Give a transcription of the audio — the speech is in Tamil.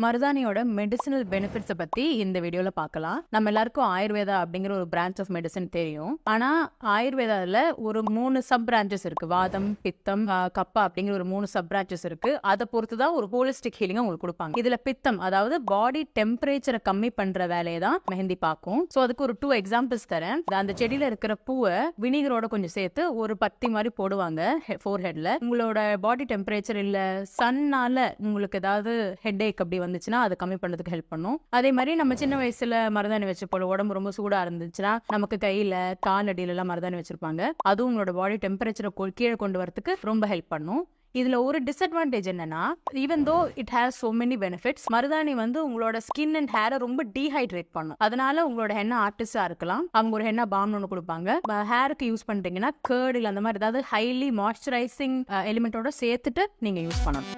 மருதாணியோட மெடிசினல் பெனிஃபிட்ஸை பத்தி இந்த வீடியோல பார்க்கலாம். நம்ம எல்லாருக்கும் ஆயுர்வேதா அப்படிங்கிற ஒரு பிரான்ச் ஆஃப் மெடிசன் தெரியும். ஆனா ஆயுர்வேதால ஒரு 3 சப் பிரான்ச்சஸ் இருக்கு. வாதம், பித்தம், கப்பா அப்படிங்கிற ஒரு 3 சப் பிரான்ச்சஸ் இருக்கு. அதை பொறுத்து தான் ஒரு ஹோலிஸ்டிக் ஹீலிங் உங்களுக்கு கொடுப்பாங்க. இதுல பித்தம், அதாவது பாடி டெம்பரேச்சரை கம்மி பண்ற வேலையை தான் மெஹந்தி பார்க்கும். ஸோ அதுக்கு ஒரு 2 எக்ஸாம்பிள்ஸ் தரேன். அந்த செடியில இருக்கிற பூவை வினிகரோட கொஞ்சம் சேர்த்து ஒரு பத்தி மாதிரி போடுவாங்க ஃபோர்ஹெட்ல. உங்களோட பாடி டெம்பரேச்சர் இல்ல சன்னால உங்களுக்கு ஏதாவது ஹெட் ஏக் அப்படி வந்துச்சுன்னா அதை கம்மி பண்றதுக்கு ஹெல்ப் பண்ணும். அதே மாதிரி நம்ம சின்ன வயசுல மருதாணி வச்சு போல உடம்பு ரொம்ப சூடா இருந்துச்சுன்னா நமக்கு கையில கால் அடியில எல்லாம் மருதாணி வச்சிருப்பாங்க. அதுவும் உங்களோட பாடி டெம்பரேச்சரை கீழே கொண்டு வரதுக்கு ரொம்ப ஹெல்ப் பண்ணும். இதுல ஒரு டிஸ்அட்வான்டேஜ் என்னன்னா, even though it has so many benefits, மருதாணி வந்து உங்களோட ஸ்கின் அண்ட் ஹேரை ரொம்ப டீஹைட்ரேட் பண்ணும். அதனால உங்களோட ஹென்னா ஆர்டிஸ்டா இருக்கலாம், அவங்க ஒரு ஹென்னா பாம் ஒன்று கொடுப்பாங்க. ஹேருக்கு யூஸ் பண்றீங்கன்னா கர்ட் இல்ல அந்த மாதிரி ஏதாவது ஹைலி மாய்ஸ்சரைசிங் எலிமெண்டோட சேர்த்துட்டு நீங்க யூஸ் பண்ணணும்.